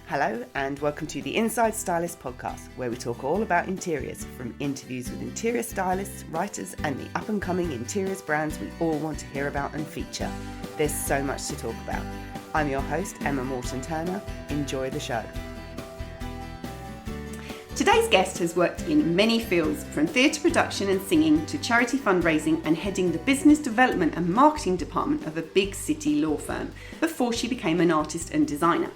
Hello and welcome to the Inside Stylist podcast, where we talk all about interiors, from interviews with interior stylists, writers and the up-and-coming interiors brands we all want to hear about and feature. There's so much to talk about. I'm your host, Emma Morton-Turner. Enjoy the show. Today's guest has worked in many fields, from theatre production and singing to charity fundraising and heading the business development and marketing department of a big city law firm, before she became an artist and designer.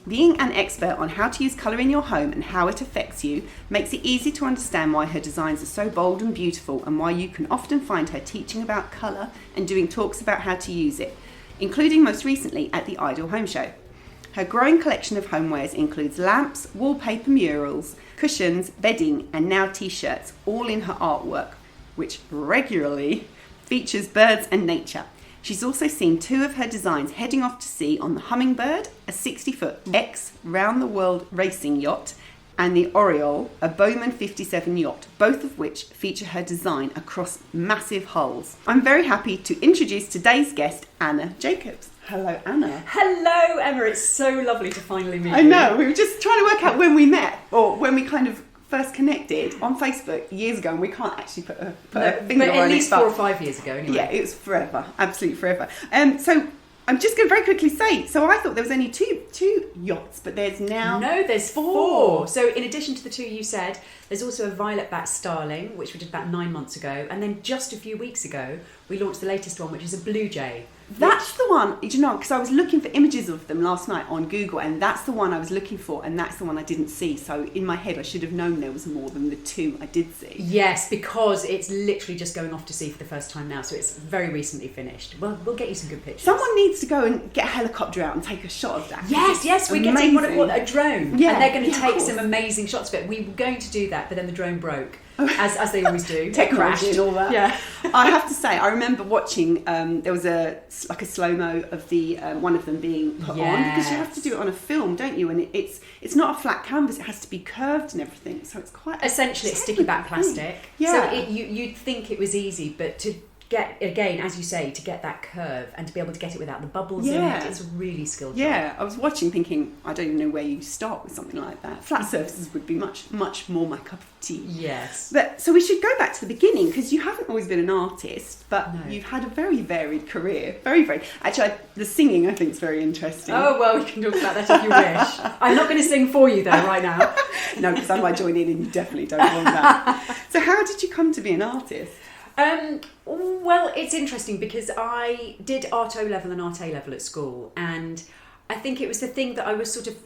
Being an expert on how to use colour in your home and how it affects you makes it easy to understand why her designs are so bold and beautiful, and why you can often find her teaching about colour and doing talks about how to use it, including most recently at the Idle Home Show. Her growing collection of homewares includes lamps, wallpaper, murals, cushions, bedding and now t-shirts, all in her artwork, which regularly features birds and nature. She's also seen two of her designs heading off to sea on the Hummingbird, a 60-foot round-the-world racing yacht, and the Oriole, a Bowman 57 yacht, both of which feature her design across massive hulls. I'm very happy to introduce today's guest, Anna Jacobs. Hello, Anna. Hello, Emma. It's so lovely to finally meet you. I know. We were just trying to work out when we met, or when we kind of first connected on Facebook years ago, and we can't actually put a finger on it. At least 4 or 5 years ago, anyway. Yeah, it was forever, absolutely forever. So I'm just going to very quickly say, so I thought there was only two yachts, but there's now... No, there's four. So in addition to the two you said, there's also a violet-backed starling, which we did about 9 months ago, and then just a few weeks ago, we launched the latest one, which is a blue jay. That's the one, you know, because I was looking for images of them last night on Google, and that's the one I was looking for, and that's the one I didn't see. So in my head, I should have known there was more than the two I did see. Yes, because it's literally just going off to sea for the first time now, so it's very recently finished. Well, we'll get you some good pictures. Someone needs to go and get a helicopter out and take a shot of that. Yes, we're getting a drone, yeah, and they're going to take some amazing shots of it. We were going to do that, but then the drone broke. As they always do. Technology and all that. Yeah. I have to say, I remember watching, there was a slow-mo of the one of them being put on, because you have to do it on a film, don't you? And it's not a flat canvas, it has to be curved and everything, so it's quite... Essentially, it's sticky back plastic. Yeah. So you'd think it was easy, but to get, again, as you say, to get that curve and to be able to get it without the bubbles in it, it's a really skilled job. Yeah, I was watching thinking, I don't even know where you start with something like that. Flat surfaces would be much more my cup of tea. Yes. But so we should go back to the beginning, because you haven't always been an artist, but you've had a very varied career. Very, very... Actually, the singing, I think, is very interesting. Oh, well, we can talk about that if you wish. I'm not going to sing for you, though, right now. No, because I might join in, and you definitely don't want that. So how did you come to be an artist? Well, it's interesting because I did Art O-level and Art A-level at school, and I think it was the thing that I was sort of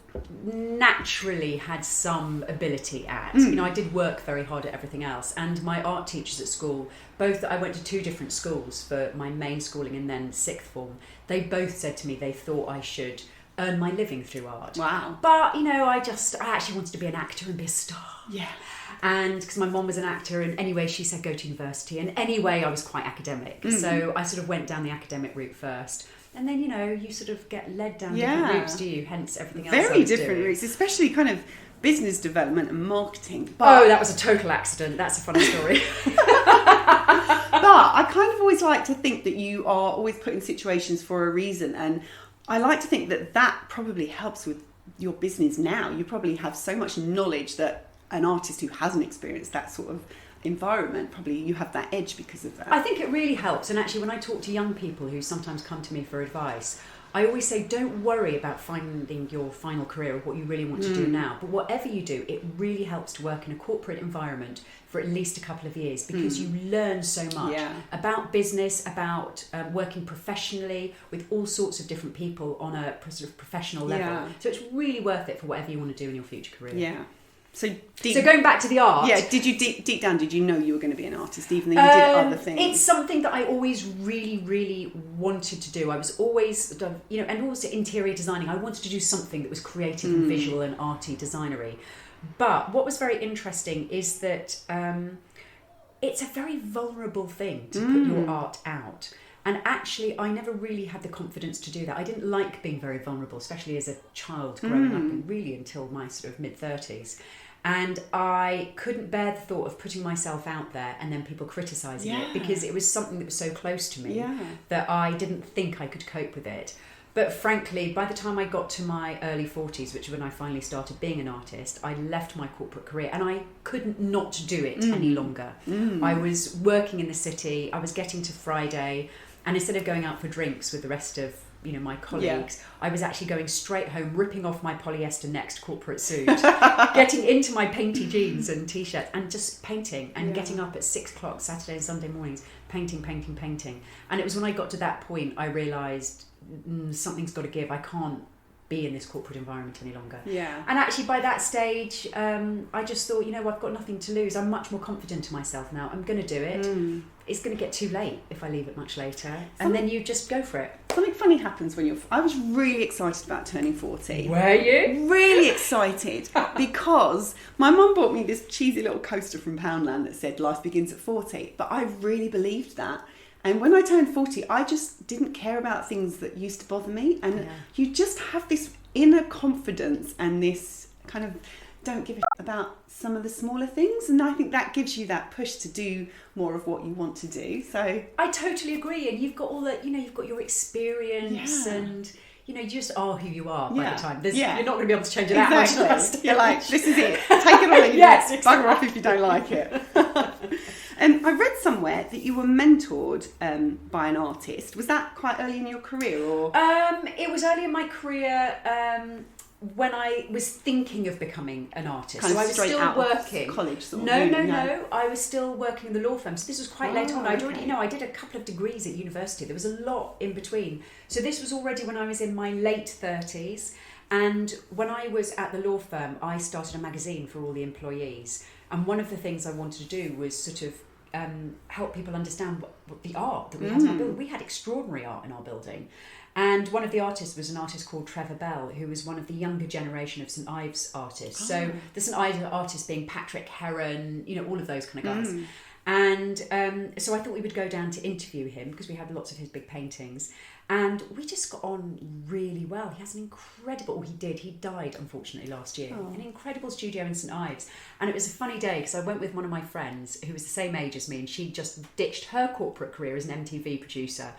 naturally had some ability at. You know, I did work very hard at everything else, and my art teachers at school, I went to 2 different schools for my main schooling and then 6th form, they both said to me they thought I should earn my living through art. Wow. But, you know, I actually wanted to be an actor and be a star. Yeah. And because my mom was an actor, and anyway, she said go to university, and anyway, I was quite academic. So I sort of went down the academic route first. And then, you know, you sort of get led down different routes, do you? Hence everything else Very different routes, especially kind of business development and marketing. But, that was a total accident. That's a funny story. But I kind of always like to think that you are always put in situations for a reason. And I like to think that probably helps with your business now. You probably have so much knowledge that an artist who hasn't experienced that sort of environment, probably you have that edge because of that. I think it really helps. And actually, when I talk to young people who sometimes come to me for advice, I always say, don't worry about finding your final career or what you really want to do now. But whatever you do, it really helps to work in a corporate environment for at least a couple of years, because you learn so much about business, about working professionally with all sorts of different people on a sort of professional level. So it's really worth it for whatever you want to do in your future career. Yeah. So going back to the art. Yeah, did you deep down, did you know you were going to be an artist, even though you did other things? It's something that I always really, really wanted to do. I was always, you know, and also interior designing. I wanted to do something that was creative and visual and arty, designery. But what was very interesting is that it's a very vulnerable thing to put your art out. And actually, I never really had the confidence to do that. I didn't like being very vulnerable, especially as a child growing up, and really until my sort of mid-30s. And I couldn't bear the thought of putting myself out there and then people criticising it, because it was something that was so close to me that I didn't think I could cope with it. But frankly, by the time I got to my early 40s, which is when I finally started being an artist, I left my corporate career and I couldn't not do it any longer. I was working in the city, I was getting to Friday, and instead of going out for drinks with the rest of my colleagues, I was actually going straight home, ripping off my polyester Next corporate suit, getting into my painty jeans and t-shirts and just painting and getting up at 6 o'clock Saturday and Sunday mornings, painting. And it was when I got to that point, I realised something's got to give. I can't be in this corporate environment any longer. Yeah. And actually by that stage, I just thought, I've got nothing to lose. I'm much more confident in myself now. I'm going to do it. It's going to get too late if I leave it much later. And then you just go for it. Something funny happens when I was really excited about turning 40. Were you? Really excited because my mum bought me this cheesy little coaster from Poundland that said life begins at 40. But I really believed that. And when I turned 40, I just didn't care about things that used to bother me. And you just have this inner confidence and this kind of don't give a shit about some of the smaller things. And I think that gives you that push to do more of what you want to do. So I totally agree. And you've got all that, you've got your experience and... you just are who you are by the time. You're not going to be able to change it that much. You're like, this is it. Take it or leave it. Bugger off if you don't like it. I read somewhere that you were mentored by an artist. Was that quite early in your career, or? It was early in my career when I was thinking of becoming an artist. Kind so of I was straight still out working. Of college, sort of. No. I was still working in the law firm. So this was quite late on. I'd already, okay. I did a couple of degrees at university. There was a lot in between. So this was already when I was in my late 30s. And when I was at the law firm, I started a magazine for all the employees. And one of the things I wanted to do was sort of help people understand what the art that we had in our building. We had extraordinary art in our building. And one of the artists was an artist called Trevor Bell, who was one of the younger generation of St Ives artists. So the St Ives artists being Patrick Heron, all of those kind of guys. And so I thought we would go down to interview him because we had lots of his big paintings. And we just got on really well. He has an incredible, he died unfortunately last year, an incredible studio in St Ives. And it was a funny day because I went with one of my friends who was the same age as me, and she just ditched her corporate career as an MTV producer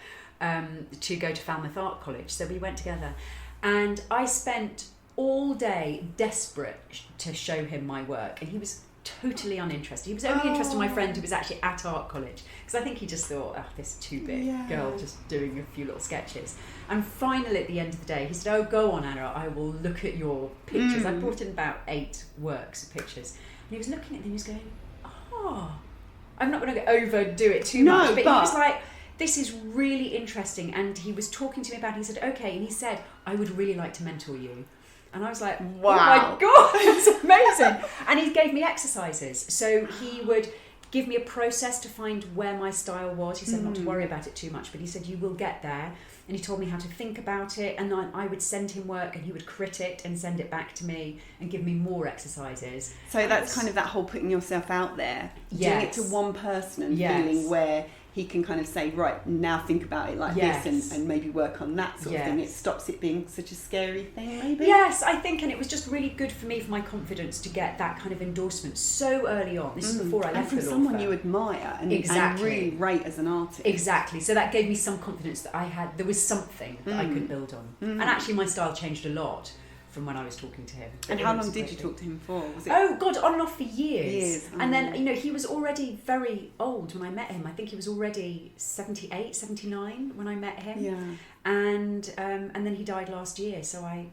to go to Falmouth Art College. So we went together and I spent all day desperate to show him my work, and he was totally uninterested. He was only interested in my friend who was actually at art college, because I think he just thought, this is too big girl just doing a few little sketches. And finally at the end of the day he said, go on Anna, I will look at your pictures. I brought in about 8 works of pictures, and he was looking at them, he was going, I'm not going to overdo it too much, but he was like, this is really interesting. And he was talking to me about it. He said, okay, and he said, I would really like to mentor you. And I was like, wow. Oh my God, that's amazing. And he gave me exercises. So he would give me a process to find where my style was. He said not to worry about it too much, but he said, you will get there. And he told me how to think about it. And then I would send him work and he would crit it and send it back to me and give me more exercises. So that's kind of that whole putting yourself out there, doing it to one person and feeling where he can kind of say, right, now think about it like this and maybe work on that sort of thing. It stops it being such a scary thing, maybe? Yes, I think, and it was just really good for me, for my confidence, to get that kind of endorsement so early on. This is before I left the law firm. And from someone you admire and really rate as an artist. Exactly. So that gave me some confidence that there was something that I could build on. And actually my style changed a lot from when I was talking to him. And how long did you talk to him for? Was it? Oh God, on and off for years. Oh. And then, he was already very old when I met him. I think he was already 78, 79 when I met him. Yeah. And then he died last year. So I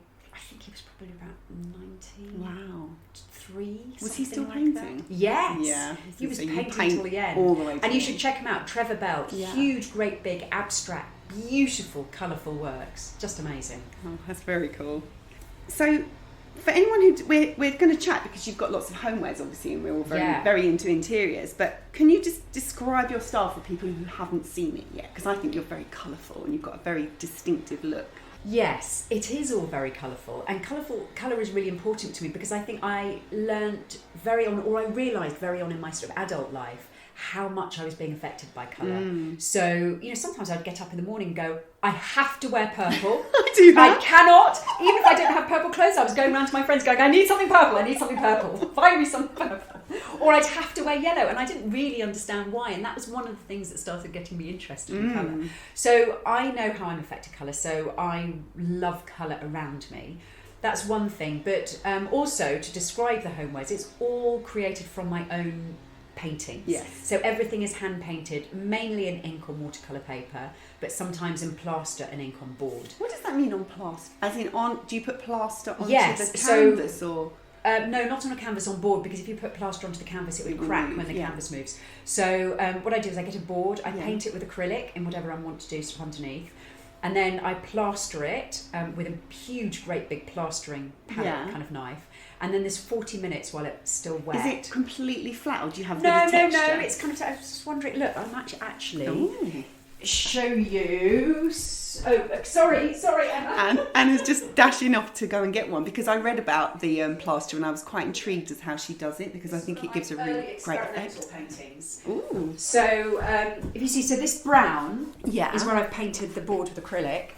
think he was probably about 90. Wow. 3. Was he still like painting? That. Yes. Yeah. He was so painting till the end. All the way to and you should check him out. Trevor Bell. Yeah. Huge, great, big, abstract, beautiful, colourful works. Just amazing. Oh, that's very cool. So, for anyone who we're going to chat because you've got lots of homewares, obviously, and we're all very into interiors. But can you just describe your style for people who haven't seen it yet? Because I think you're very colourful and you've got a very distinctive look. Yes, it is all very colourful, and colour is really important to me because I think I realised very on in my sort of adult life how much I was being affected by colour. So, sometimes I'd get up in the morning and go, I have to wear purple. I do that. I cannot, even if I don't have purple clothes, I was going around to my friends going, I need something purple, find me something purple. or I'd have to wear yellow, and I didn't really understand why, and that was one of the things that started getting me interested in colour. So I know how I'm affected colour, so I love colour around me. That's one thing, but also to describe the homewares, it's all created from my own paintings. Yes. So everything is hand painted, mainly in ink or watercolour paper, but sometimes in plaster and ink on board. What does that mean on plaster? As in, do you put plaster onto Yes, the canvas or? No, not on a canvas, on board, because if you put plaster onto the canvas, it would crack when the canvas moves. So what I do is I get a board, I paint it with acrylic in whatever I want to do stuff underneath, and then I plaster it with a huge, great big plastering palette kind of knife. And then there's 40 minutes while it's still wet. Is it completely flat, or do you have no, the texture? No, it's kind of, I was just wondering, look, I'm actually show you. Sorry, Emma. Anna's just dashing off to go and get one, because I read about the plaster and I was quite intrigued as how she does it, because I think it gives a really great effect. Paintings. Ooh. So if you see, so this brown is where I've painted the board with acrylic.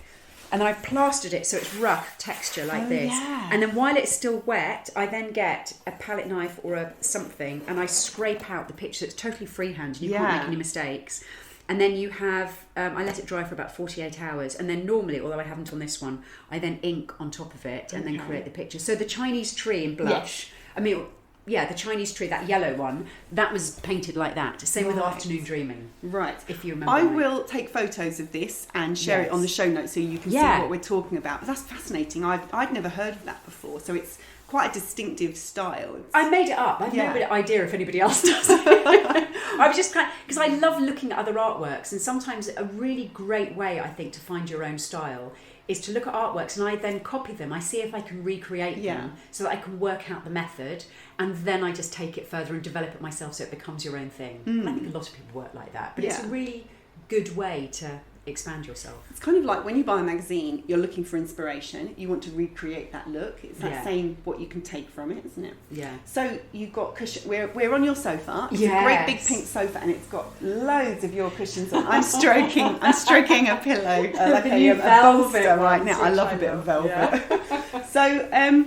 And then I've plastered it so it's rough texture like this. Yeah. And then while it's still wet, I then get a palette knife or something, and I scrape out the picture. It's totally freehand, and you can't make any mistakes. And then you have, I let it dry for about 48 hours. And then normally, although I haven't on this one, I then ink on top of it and then create the picture. So the Chinese tree in blush, the Chinese tree, that yellow one, that was painted like that. Same with Afternoon Dreaming. Right. If you remember. I will take photos of this and share it on the show notes so you can see what we're talking about. But that's fascinating. I'd never heard of that before. So it's quite a distinctive style. I made it up. I have no idea if anybody else does it. I was just because I love looking at other artworks, and sometimes a really great way, I think, to find your own style is to look at artworks, and I then copy them. I see if I can recreate them so that I can work out the method, and then I just take it further and develop it myself so it becomes your own thing. And I think a lot of people work like that, but it's a really good way to expand yourself. It's kind of like when you buy a magazine, you're looking for inspiration, you want to recreate that look. It's that saying what you can take from it, isn't it? Yeah. So you've got cushion. We're on your sofa. It's a great big pink sofa, and it's got loads of your cushions on. I'm stroking a pillow like a bolster right now. I love a bit of velvet. Yeah. So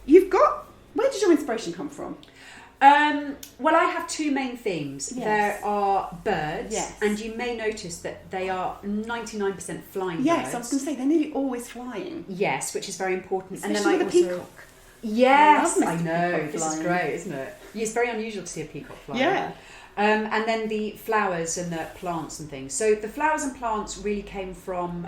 you've got. Where did your inspiration come from? Well, I have two main themes. Yes. There are birds, yes. and you may notice that they are 99% flying birds. Yes, I was going to say, they're nearly always flying. Yes, which is very important. Especially with a peacock. Yes, I know. This is great, isn't it? It's very unusual to see a peacock flying. Yeah. And then the flowers and the plants and things. So the flowers and plants really came from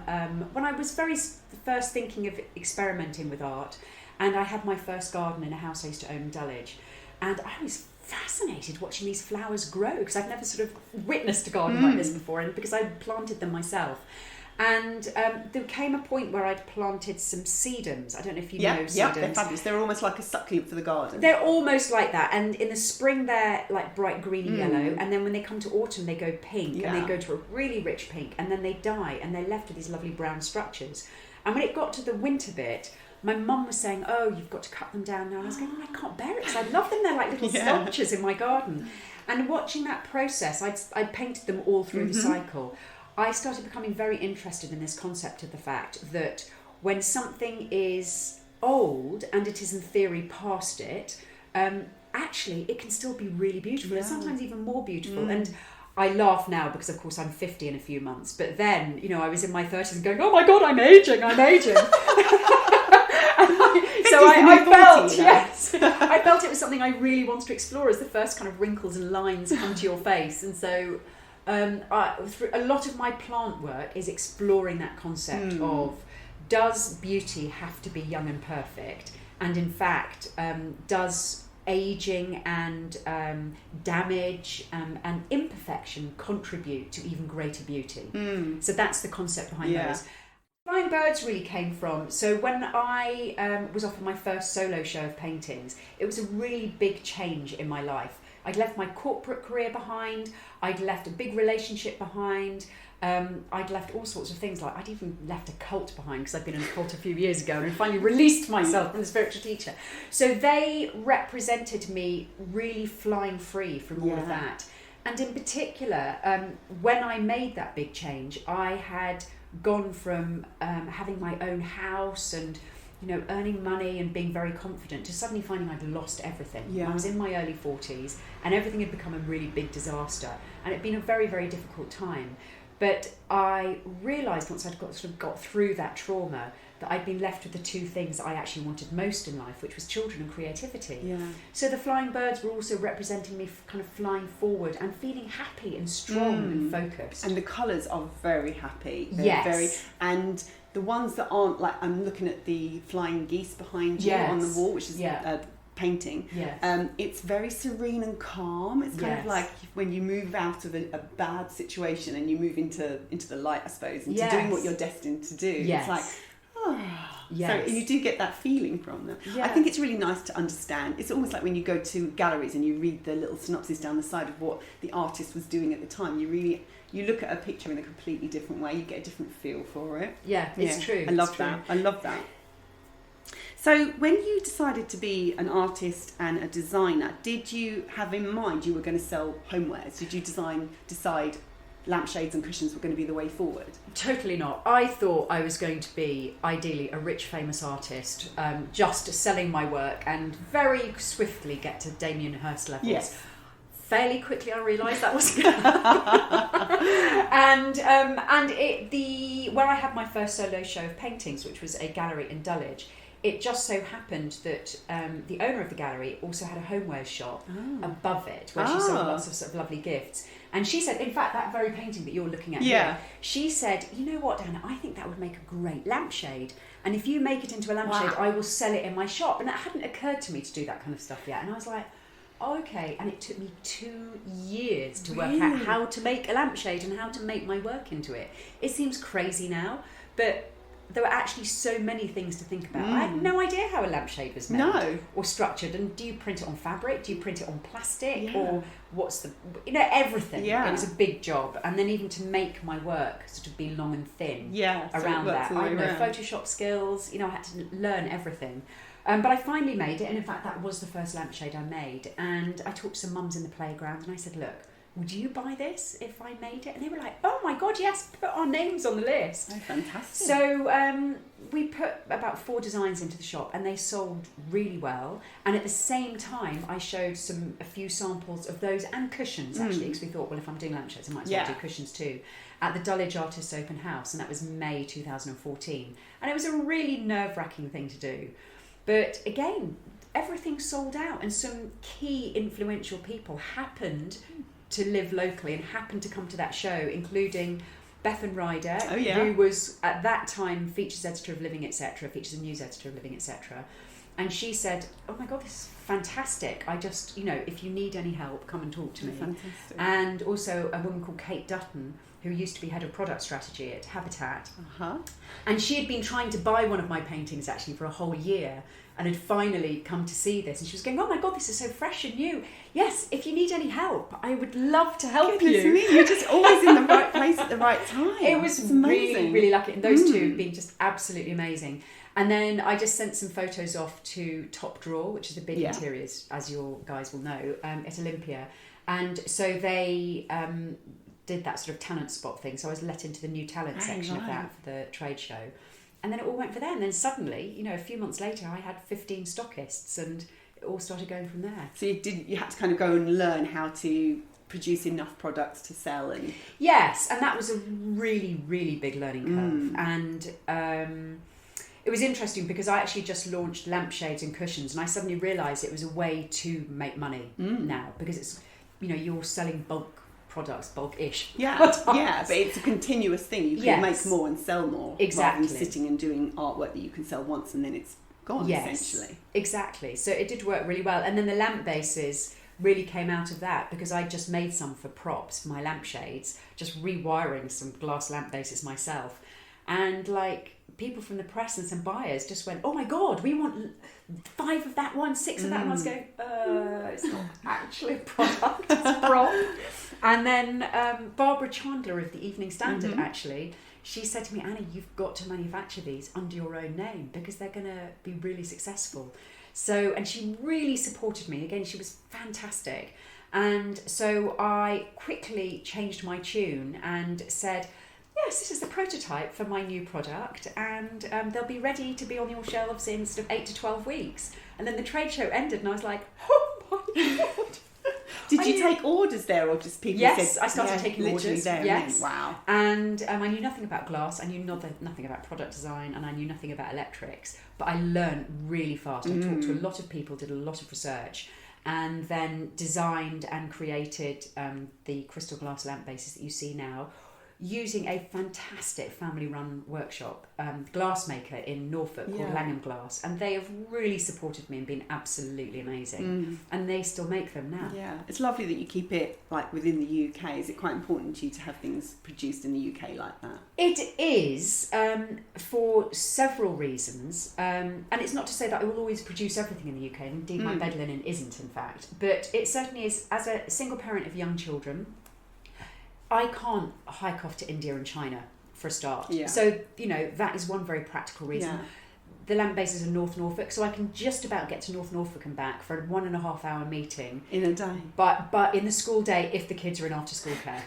when I was first thinking of experimenting with art, and I had my first garden in a house I used to own in Dulwich. And I was fascinated watching these flowers grow, because I've never sort of witnessed a garden like this before, and because I planted them myself. And there came a point where I'd planted some sedums. I don't know if you know sedums. Yeah, they're fabulous. They're almost like a succulent for the garden. They're almost like that. And in the spring, they're like bright greeny yellow. And then when they come to autumn, they go pink. And they go to a really rich pink. And then they die, and they're left with these lovely brown structures. And when it got to the winter bit, my mum was saying, oh, you've got to cut them down now. And I was going, oh, I can't bear it, because I love them. They're like little sculptures in my garden. And watching that process, I'd painted them all through the cycle. I started becoming very interested in this concept of the fact that when something is old and it is in theory past it, actually it can still be really beautiful, and sometimes even more beautiful. And I laugh now because, of course, I'm 50 in a few months. But then, I was in my 30s and going, oh my God, I'm aging. So I felt it was something I really wanted to explore as the first kind of wrinkles and lines come to your face. And so a lot of my plant work is exploring that concept of, does beauty have to be young and perfect? And in fact, does aging and damage and imperfection contribute to even greater beauty? So that's the concept behind those. Flying birds really came from, so when I was offered my first solo show of paintings, it was a really big change in my life. I'd left my corporate career behind, I'd left a big relationship behind, I'd left all sorts of things, like I'd even left a cult behind, because I'd been in a cult a few years ago and finally released myself from the spiritual teacher. So they represented me really flying free from all of that. And in particular, when I made that big change, I had gone from having my own house and earning money and being very confident, to suddenly finding I'd lost everything. Yeah. I was in my early 40s and everything had become a really big disaster, and it'd been a very, very difficult time. But I realised once I'd got through that trauma that I'd been left with the two things that I actually wanted most in life, which was children and creativity. Yeah. So the flying birds were also representing me kind of flying forward and feeling happy and strong and focused. And the colours are very happy. Yes. And the ones that aren't, like, I'm looking at the flying geese behind you on the wall, which is a painting. Yes. It's very serene and calm. It's kind of like when you move out of a bad situation and you move into the light, I suppose, into doing what you're destined to do. Yes. It's like, Yes. So you do get that feeling from them. Yeah. I think it's really nice to understand. It's almost like when you go to galleries and you read the little synopsis down the side of what the artist was doing at the time. You look at a picture in a completely different way. You get a different feel for it. Yeah, it's true. I love that. So when you decided to be an artist and a designer, did you have in mind you were going to sell homewares? Did you decide lampshades and cushions were going to be the way forward? Totally not. I thought I was going to be, ideally, a rich, famous artist, just selling my work and very swiftly get to Damien Hirst levels. Yes. Fairly quickly, I realised that wasn't going to happen. Where I had my first solo show of paintings, which was a gallery in Dulwich, it just so happened that the owner of the gallery also had a homewares shop above it, where she sold lots of sort of lovely gifts. And she said, in fact, that very painting that you're looking at here, she said, you know what, Anna, I think that would make a great lampshade. And if you make it into a lampshade, I will sell it in my shop. And it hadn't occurred to me to do that kind of stuff yet. And I was like, oh, okay. And it took me 2 years to work out how to make a lampshade and how to make my work into it. It seems crazy now, but there were actually so many things to think about. I had no idea how a lampshade was made or structured. And do you print it on fabric? Do you print it on plastic? Or what's everything. It was a big job. And then even to make my work sort of be long and thin around that. I had no Photoshop skills. I had to learn everything. But I finally made it. And in fact, that was the first lampshade I made. And I talked to some mums in the playground and I said, look, would you buy this if I made it? And they were like, oh my God, yes, put our names on the list. Oh, fantastic. So we put about 4 designs into the shop and they sold really well. And at the same time, I showed a few samples of those and cushions, actually, because we thought, well, if I'm doing lampshades, I might as well do cushions too, at the Dulwich Artists Open House. And that was May 2014. And it was a really nerve-wracking thing to do. But again, everything sold out. And some key influential people happened to live locally and happened to come to that show, including Bethan Ryder, who was at that time features editor of Living Etc., features and news editor of Living Etc. And she said, oh my God, this is fantastic. I just, if you need any help, come and talk to me. Fantastic. And also a woman called Kate Dutton, who used to be head of product strategy at Habitat. And she had been trying to buy one of my paintings actually for a whole year and had finally come to see this. And she was going, oh my God, this is so fresh and new. Yes, if you need any help, I would love to help you. You're just always in the right place at the right time. It was really, really lucky. And those two have been just absolutely amazing. And then I just sent some photos off to Top Drawer, which is a big interiors, as your guys will know, at Olympia. And so they did that sort of talent spot thing. So I was let into the new talent section of that for the trade show. And then it all went for them. And then suddenly, a few months later, I had 15 stockists and it all started going from there. So you had to kind of go and learn how to produce enough products to sell. Yes, and that was a really, really big learning curve. And it was interesting because I actually just launched lampshades and cushions and I suddenly realised it was a way to make money now because it's, you're selling bulk products, bulk-ish. But it's a continuous thing. You can make more and sell more rather than sitting and doing artwork that you can sell once and then it's gone, essentially. Exactly. So it did work really well. And then the lamp bases really came out of that because I just made some for props for my lampshades, just rewiring some glass lamp bases myself. And people from the press and some buyers just went, oh my God, we want 5 of that one, 6 of that one. I was going, it's not actually a product, it's a prop. And then Barbara Chandler of the Evening Standard, actually, she said to me, Anna, you've got to manufacture these under your own name because they're going to be really successful. So, and she really supported me. Again, she was fantastic. And so I quickly changed my tune and said, yes, this is the prototype for my new product, and they'll be ready to be on your shelves in sort of 8 to 12 weeks. And then the trade show ended, and I was like, oh my God. Did you take orders there, or just people Yes, said, I started taking orders. There, yes. Wow. And I knew nothing about glass, I knew nothing about product design, and I knew nothing about electrics. But I learned really fast. I talked to a lot of people, did a lot of research, and then designed and created the crystal glass lamp bases that you see now, using a fantastic family-run workshop, glassmaker in Norfolk called Langham Glass, and they have really supported me and been absolutely amazing. And they still make them now. Yeah, it's lovely that you keep it like within the UK. Is it quite important to you to have things produced in the UK like that? It is, for several reasons, and it's not to say that I will always produce everything in the UK. Indeed, my bed linen isn't, in fact, but it certainly is. As a single parent of young children, I can't hike off to India and China for a start. Yeah. So, that is one very practical reason. Yeah. The lamp bases are North Norfolk, so I can just about get to North Norfolk and back for a 1.5 hour meeting. In a day. But in the school day, if the kids are in after school care.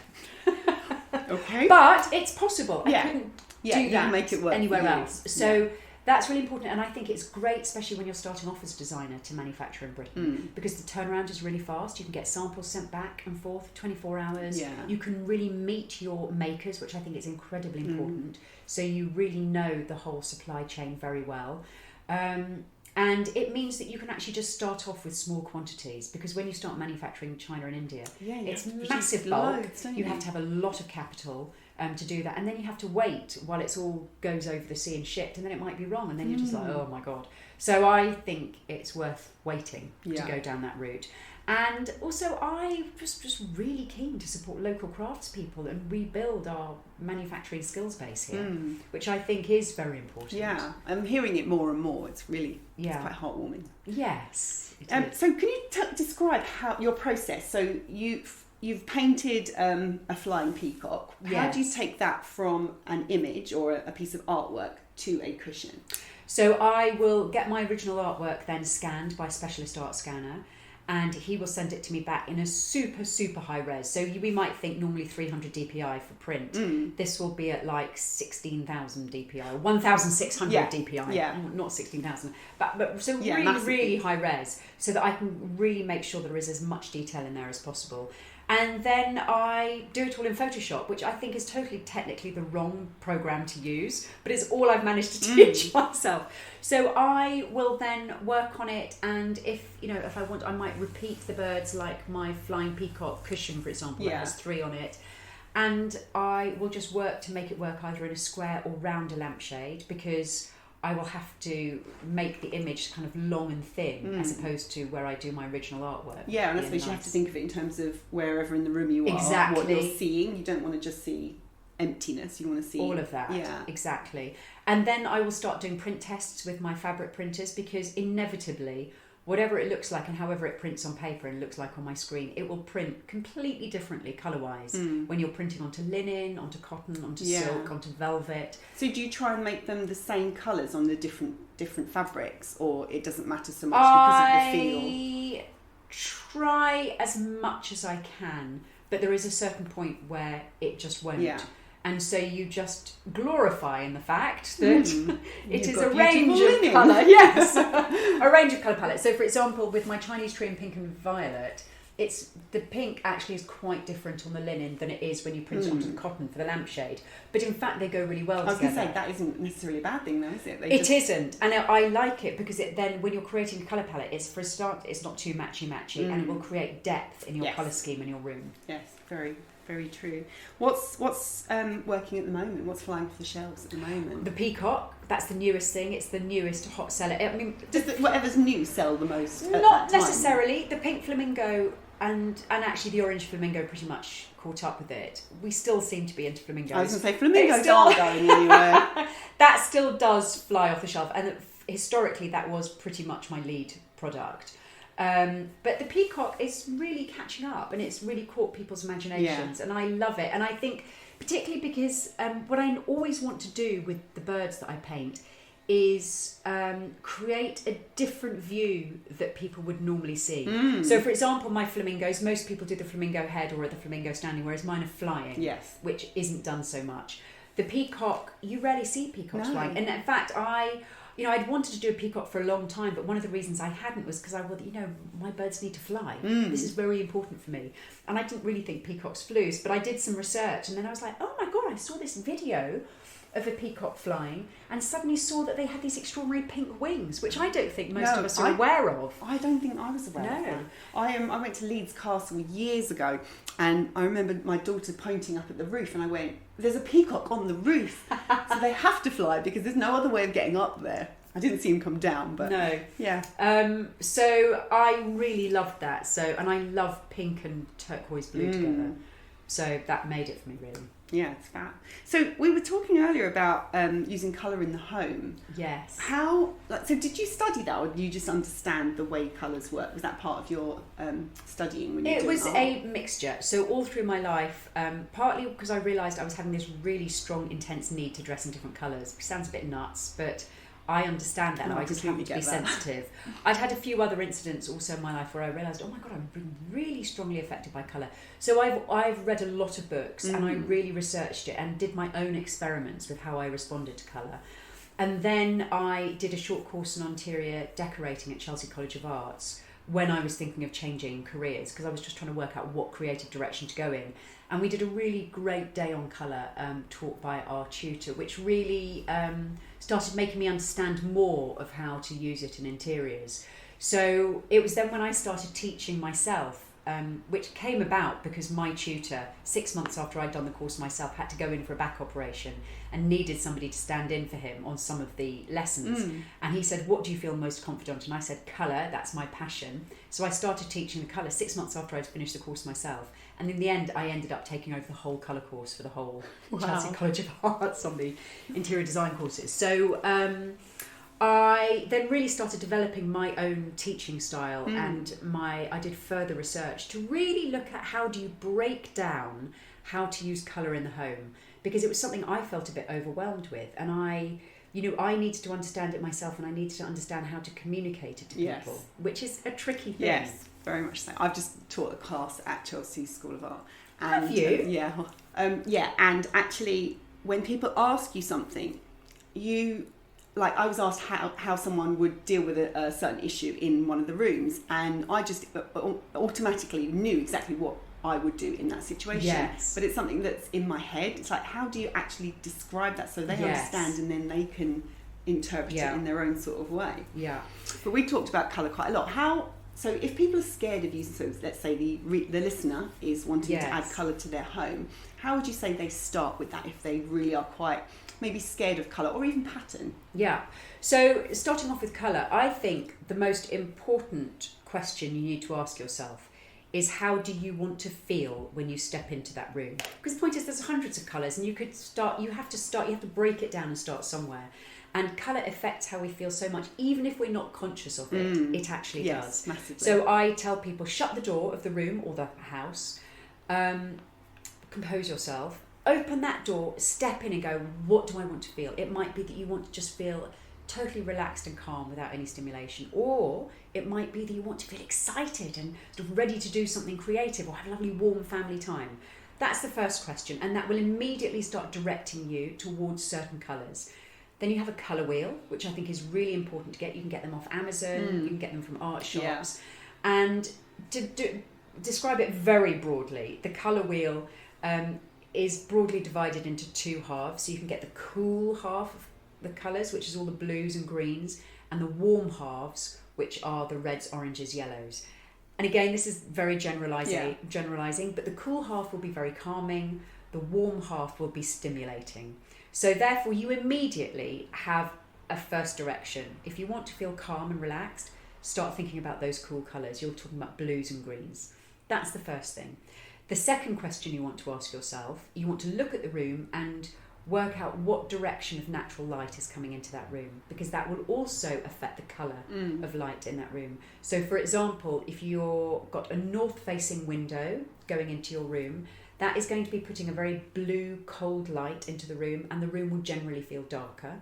Okay. But it's possible. I couldn't do that make it work anywhere else. So that's really important, and I think it's great, especially when you're starting off as a designer, to manufacture in Britain, because the turnaround is really fast. You can get samples sent back and forth 24 hours. Yeah. You can really meet your makers, which I think is incredibly important. So you really know the whole supply chain very well. And it means that you can actually just start off with small quantities, because when you start manufacturing in China and India, it's massive bulk. You have to have a lot of capital to do that, and then you have to wait while it's all goes over the sea and shipped, and then it might be wrong, and then you're just like, oh my God. So I think it's worth waiting to go down that route. And also, I'm just really keen to support local craftspeople and rebuild our manufacturing skills base here, which I think is very important. Yeah, I'm hearing it more and more. It's really it's quite heartwarming. Yes. So can you describe how your process? So you've painted a flying peacock. How do you take that from an image or a piece of artwork to a cushion? So I will get my original artwork then scanned by a specialist art scanner, and he will send it to me back in a super, super high res. So we might think normally 300 DPI for print. This will be at like 16,000 DPI, or 1,600 DPI. Yeah. Not 16,000. But so really, massively. really high res, so that I can really make sure there is as much detail in there as possible. And then I do it all in Photoshop, which I think is totally technically the wrong program to use, but it's all I've managed to teach myself. So I will then work on it, and if I want, I might repeat the birds, like my flying peacock cushion, for example, that has 3 on it. And I will just work to make it work either in a square or round a lampshade, because I will have to make the image kind of long and thin, as opposed to where I do my original artwork. Yeah, and I suppose you have to think of it in terms of wherever in the room you are, what you're seeing. You don't want to just see emptiness, you want to see all of that. Yeah, exactly. And then I will start doing print tests with my fabric printers, because inevitably, whatever it looks like and however it prints on paper and looks like on my screen, it will print completely differently colour-wise when you're printing onto linen, onto cotton, onto silk, onto velvet. So do you try and make them the same colours on the different fabrics, or it doesn't matter so much because of the feel? I try as much as I can, but there is a certain point where it just won't. Yeah. And so you just glorify in the fact that it is a range of colour. Yes, a range of colour palettes. So, for example, with my Chinese tree in pink and violet, the pink actually is quite different on the linen than it is when you print it onto the cotton for the lampshade. But in fact, they go really well together. I was going to say, that isn't necessarily a bad thing, though, is it? It isn't, and I like it, because it then, when you're creating a colour palette, it's for a start, it's not too matchy, and it will create depth in your colour scheme in your room. Yes, very. Very true. What's working at the moment? What's flying off the shelves at the moment? The peacock. That's the newest thing. It's the newest hot seller. I mean, does whatever's new sell the most? Not necessarily. The pink flamingo and actually the orange flamingo pretty much caught up with it. We still seem to be into flamingos. I was going to say flamingos aren't going anywhere. That still does fly off the shelf, and historically that was pretty much my lead product. But the peacock is really catching up, and it's really caught people's imaginations, and I love it. And I think particularly because what I always want to do with the birds that I paint is create a different view that people would normally see. So for example, my flamingos, most people do the flamingo head or the flamingo standing, whereas mine are flying, Yes. which isn't done so much. The peacock, you rarely see peacocks No. flying. And in fact, I'd wanted to do a peacock for a long time, but one of the reasons I hadn't was because my birds need to fly. This is very important for me. And I didn't really think peacocks flew, but I did some research, and then I was like, oh my God, I saw this video of a peacock flying and suddenly saw that they had these extraordinary pink wings, which I don't think most of us are aware of. I don't think I was aware of that. I went to Leeds Castle years ago, and I remember my daughter pointing up at the roof, and I went, there's a peacock on the roof, so they have to fly because there's no other way of getting up there. I didn't see him come down, but no. Yeah. So I really loved that. And I love pink and turquoise blue together. So that made it for me, really. Yeah, it's fab. So we were talking earlier about using colour in the home. Yes. So did you study that, or did you just understand the way colours work? Was that part of your studying when you were doing art? A mixture. So all through my life, partly because I realised I was having this really strong, intense need to dress in different colours, which sounds a bit nuts, but I understand that. No, I just happen to be sensitive. I'd had a few other incidents also in my life where I realised, oh my God, I'm being really strongly affected by colour. So I've read a lot of books and I really researched it and did my own experiments with how I responded to colour. And then I did a short course in interior decorating at Chelsea College of Arts when I was thinking of changing careers, because I was just trying to work out what creative direction to go in. And we did a really great day on colour taught by our tutor, which really started making me understand more of how to use it in interiors. So it was then when I started teaching myself, which came about because my tutor, 6 months after I'd done the course myself, had to go in for a back operation and needed somebody to stand in for him on some of the lessons. And he said, what do you feel most confident? And I said, colour, that's my passion. So I started teaching the colour 6 months after I'd finished the course myself. And in the end, I ended up taking over the whole colour course for the whole Chelsea College of Arts on the interior design courses. So I then really started developing my own teaching style and I did further research to really look at how do you break down how to use colour in the home, because it was something I felt a bit overwhelmed with, and I needed to understand it myself, and I needed to understand how to communicate it to people, which is a tricky thing. Yes, very much so. I've just taught a class at Chelsea School of Art. And, have you? Yeah, and actually when people ask you something, I was asked how someone would deal with a certain issue in one of the rooms, and I just automatically knew exactly what I would do in that situation. Yes. But it's something that's in my head. It's like, how do you actually describe that so they understand, and then they can interpret it in their own sort of way. Yeah. But we talked about colour quite a lot. So if people are scared of using, so let's say the listener is wanting to add colour to their home, how would you say they start with that if they really are quite maybe scared of colour or even pattern? Yeah. So starting off with colour, I think the most important question you need to ask yourself is, how do you want to feel when you step into that room? Because the point is, there's hundreds of colours, and you have to break it down and start somewhere. And colour affects how we feel so much, even if we're not conscious of it. It actually does. Massively. So I tell people, shut the door of the room or the house, compose yourself, open that door, step in and go, what do I want to feel? It might be that you want to just feel totally relaxed and calm without any stimulation, or it might be that you want to feel excited and sort of ready to do something creative or have a lovely warm family time. That's the first question, and that will immediately start directing you towards certain colours. Then you have a colour wheel, which I think is really important to get. You can get them off Amazon, you can get them from art shops. And to describe it very broadly, the colour wheel is broadly divided into two halves. So you can get the cool half of the colours, which is all the blues and greens, and the warm halves, which are the reds, oranges, yellows. And again, this is very generalising, but the cool half will be very calming, the warm half will be stimulating. So therefore, you immediately have a first direction. If you want to feel calm and relaxed, start thinking about those cool colours. You're talking about blues and greens. That's the first thing. The second question you want to ask yourself, you want to look at the room and work out what direction of natural light is coming into that room, because that will also affect the colour of light in that room. So for example, if you've got a north-facing window going into your room, that is going to be putting a very blue, cold light into the room, and the room will generally feel darker.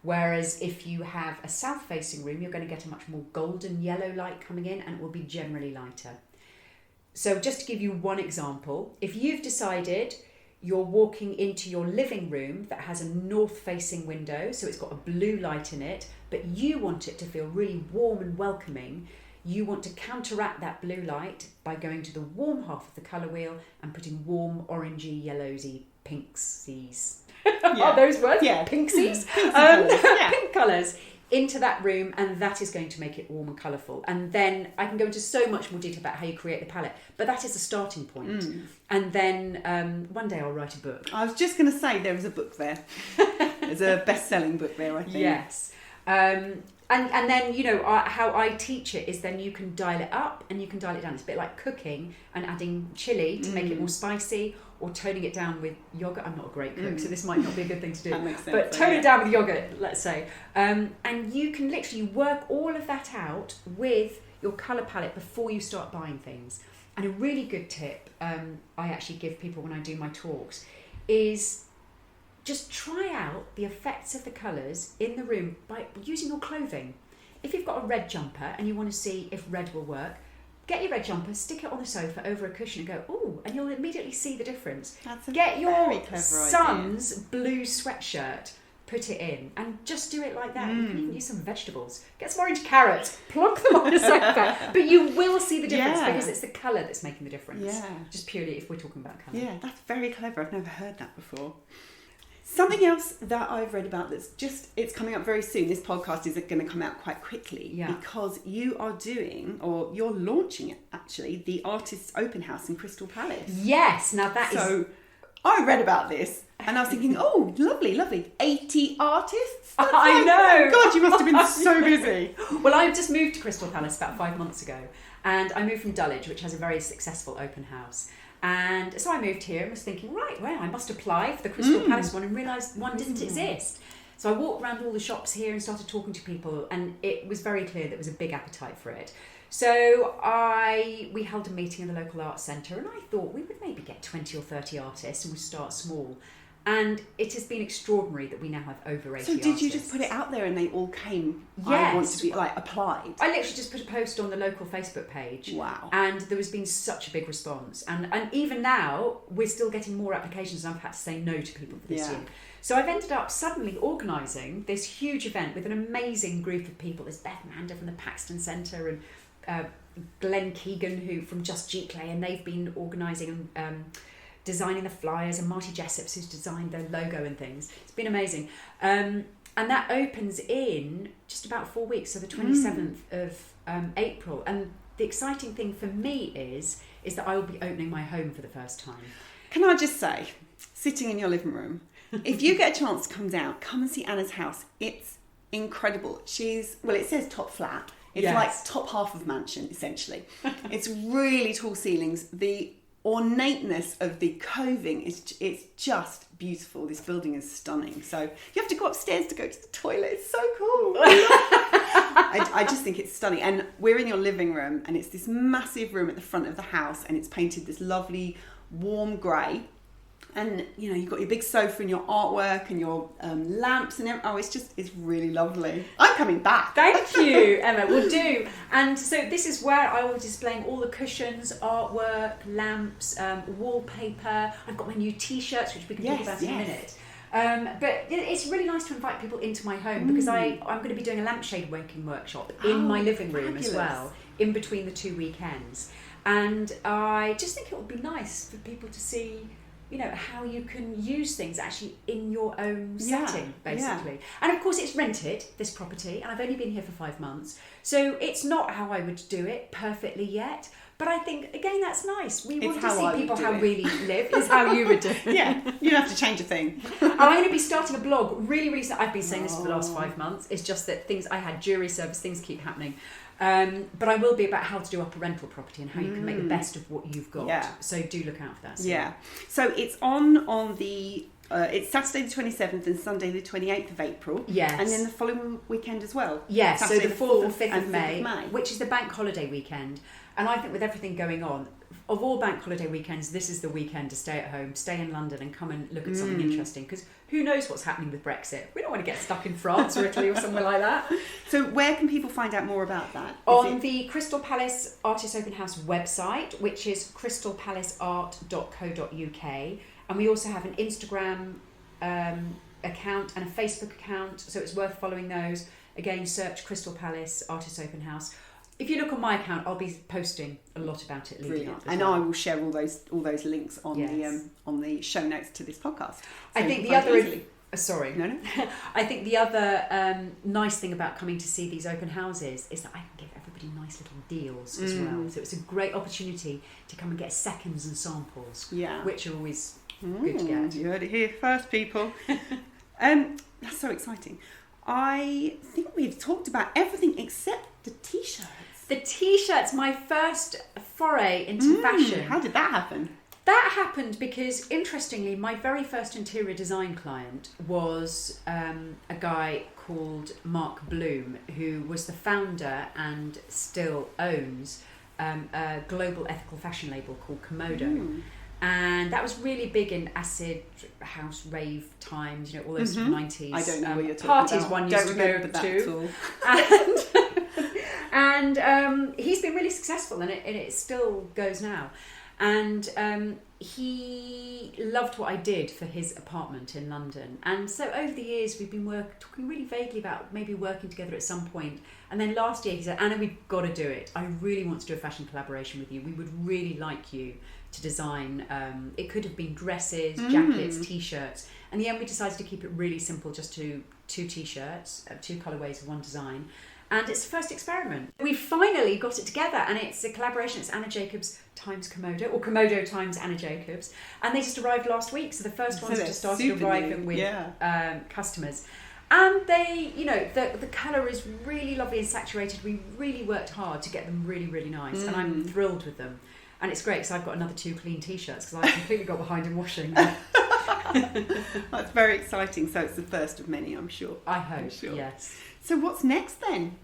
Whereas if you have a south-facing room, you're going to get a much more golden yellow light coming in, and it will be generally lighter. So just to give you one example, if you've decided you're walking into your living room that has a north-facing window, so it's got a blue light in it, but you want it to feel really warm and welcoming, you want to counteract that blue light by going to the warm half of the colour wheel and putting warm orangey, yellowsy, pinksies. Are those words? Yeah. Pinksies? Yeah. Pink colours into that room, and that is going to make it warm and colourful. And then I can go into so much more detail about how you create the palette, but that is a starting point. And then one day I'll write a book. I was just going to say there is a book there. There's a best-selling book there, I think. Yes. And then, you know, how I teach it is then you can dial it up and you can dial it down. It's a bit like cooking and adding chili to make it more spicy, or toning it down with yogurt. I'm not a great cook, so this might not be a good thing to do. That makes sense, but tone it down with yogurt, let's say. And you can literally work all of that out with your colour palette before you start buying things. And a really good tip I actually give people when I do my talks is just try out the effects of the colours in the room by using your clothing. If you've got a red jumper and you want to see if red will work, get your red jumper, stick it on the sofa over a cushion and go, ooh, and you'll immediately see the difference. That's a Get your very clever son's blue sweatshirt, put it in, and just do it like that. You can even use some vegetables. Get some orange carrots, plonk them on the sofa. But you will see the difference because it's the colour that's making the difference. Yeah. Just purely if we're talking about colour. Yeah, that's very clever. I've never heard that before. Something else that I've read about it's coming up very soon. This podcast is going to come out quite quickly because you're launching it actually, the Artists Open House in Crystal Palace. Yes, now that is... So I read about this and I was thinking, oh, lovely, 80 artists? I know! Oh God, you must have been so busy. Well, I just moved to Crystal Palace about 5 months ago, and I moved from Dulwich, which has a very successful open house. And so I moved here and was thinking, right, well, I must apply for the Crystal Palace one, and realised one didn't exist. So I walked around all the shops here and started talking to people, and it was very clear there was a big appetite for it. So we held a meeting in the local arts centre, and I thought we would maybe get 20 or 30 artists and we'd start small. And it has been extraordinary that we now have over 80 So did artists. you just put it out there and they all came? Yes. I want to be applied. I literally just put a post on the local Facebook page. Wow. And there has been such a big response. And even now, we're still getting more applications, and I've had to say no to people for this year. So I've ended up suddenly organising this huge event with an amazing group of people. There's Beth Mander from the Paxton Centre and Glenn Keegan from Just Giclée, and they've been organising designing the flyers, and Marty Jessops, who's designed the logo and things. It's been amazing. And that opens in just about 4 weeks, so the 27th of April. And the exciting thing for me is that I will be opening my home for the first time. Can I just say, sitting in your living room, if you get a chance to come down, come and see Anna's house. It's incredible. It says top flat. It's like top half of mansion, essentially. It's really tall ceilings. The ornateness of the coving it's just beautiful. This building is stunning. So you have to go upstairs to go to the toilet. It's so cool. I just think it's stunning. And we're in your living room, and it's this massive room at the front of the house, and it's painted this lovely warm grey. And you know, you've got your big sofa and your artwork and your lamps and everything. Oh, it's really lovely. I'm coming back. Thank you, Emma. We'll do. And so this is where I will be displaying all the cushions, artwork, lamps, wallpaper. I've got my new T-shirts, which we can talk about in a minute. But it's really nice to invite people into my home because I'm going to be doing a lampshade making workshop in my living room as well, in between the 2 weekends. And I just think it would be nice for people to see, you know, how you can use things actually in your own setting, basically. And of course it's rented, this property, and I've only been here for 5 months. So it's not how I would do it perfectly yet. But I think, again, that's nice. We want to see people how really live, is how you would do it. Yeah, you don't have to change a thing. And I'm going to be starting a blog really, really soon. I've been saying this for the last 5 months. It's just that I had jury service, things keep happening. But I will be about how to do up a rental property and how you can make the best of what you've got. Yeah. So do look out for that. Yeah. So it's on the... it's Saturday the 27th and Sunday the 28th of April. Yes. And then the following weekend as well. Yes, Saturday so the 4th and 5th of May, 5th of May, which is the bank holiday weekend. And I think with everything going on, of all bank holiday weekends, this is the weekend to stay at home, stay in London and come and look at something interesting, because who knows what's happening with Brexit. We don't want to get stuck in France or Italy or somewhere like that. So where can people find out more about that? On the Crystal Palace Artist Open House website, which is crystalpalaceart.co.uk. And we also have an Instagram account and a Facebook account, so it's worth following those. Again, search Crystal Palace Artist Open House. If you look on my account, I'll be posting a lot about it leading up. And I will share all those links on the show notes to this podcast. So I think the other I think the other nice thing about coming to see these open houses is that I can give everybody nice little deals as well. So it's a great opportunity to come and get seconds and samples, which are always good to get. You heard it here first, people. That's so exciting. I think we've talked about everything except the t-shirts. The t-shirts, my first foray into fashion. How did that happen? That happened because, interestingly, my very first interior design client was a guy called Mark Bloom, who was the founder and still owns a global ethical fashion label called Komodo. And that was really big in acid house rave times, all those 90s. I don't know what you're talking parties about. one used to go to. And he's been really successful, and it still goes now. And he loved what I did for his apartment in London. And so over the years, we've been talking really vaguely about maybe working together at some point. And then last year he said, Anna, we've got to do it. I really want to do a fashion collaboration with you. We would really like you to design. It could have been dresses, jackets, t-shirts. In the end, we decided to keep it really simple, just to 2 t-shirts, 2 colourways of 1 design. And it's the first experiment. We finally got it together, and it's a collaboration. It's Anna Jacobs times Komodo, or Komodo times Anna Jacobs. And they just arrived last week, so the first ones just started arriving with customers. And they, the colour is really lovely and saturated. We really worked hard to get them really, really nice, and I'm thrilled with them. And it's great because I've got another 2 clean t-shirts because I completely got behind in washing them. That's very exciting. So it's the first of many, I'm sure. I hope, yes. So what's next then?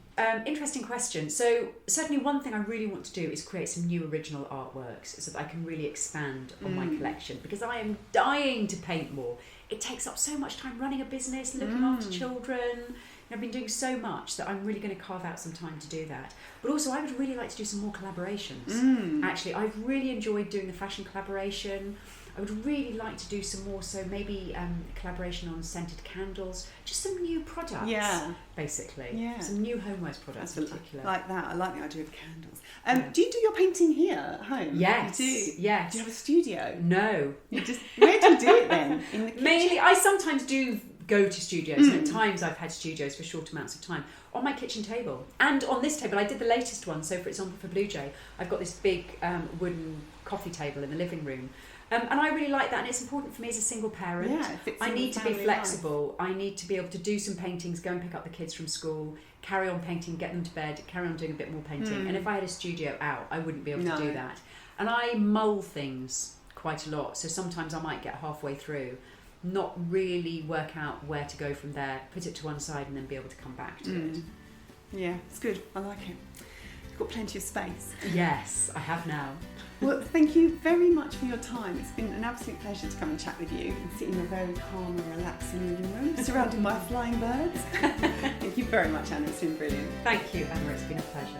Interesting question. So certainly one thing I really want to do is create some new original artworks so that I can really expand on my collection, because I am dying to paint more. It takes up so much time running a business, looking after children. I've been doing so much that I'm really going to carve out some time to do that. But also I would really like to do some more collaborations. Actually, I've really enjoyed doing the fashion collaboration. I would really like to do some more, so maybe collaboration on scented candles, just some new products, basically. Some new homewares products in particular. Like that. I like the idea of candles. Do you do your painting here at home? Yes. You do? Yes. Do you have a studio? No. Where do you do it then? In the kitchen? Mainly, I sometimes do go to studios, and at times I've had studios for short amounts of time. On my kitchen table, and on this table, I did the latest one. So, for example, for Blue Jay, I've got this big wooden coffee table in the living room. And I really like that, and it's important for me as a single parent. I need to be flexible. I need to be able to do some paintings, go and pick up the kids from school, carry on painting, get them to bed, carry on doing a bit more painting. And if I had a studio out, I wouldn't be able to do that. And I mull things quite a lot, so sometimes I might get halfway through, not really work out where to go from there, put it to one side, and then be able to come back to it. Yeah, it's good. I like it. You've got plenty of space. Yes, I have now. Well, thank you very much for your time. It's been an absolute pleasure to come and chat with you and sit in a very calm and relaxing living room, surrounded by flying birds. Thank you very much, Anna. It's been brilliant. Thank you, Emma. It's been a pleasure.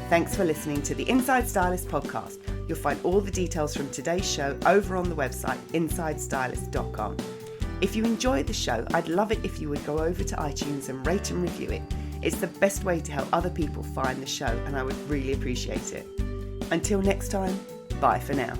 Thanks for listening to the Inside Stylist podcast. You'll find all the details from today's show over on the website insidestylist.com. If you enjoyed the show, I'd love it if you would go over to iTunes and rate and review it. It's the best way to help other people find the show, and I would really appreciate it. Until next time, bye for now.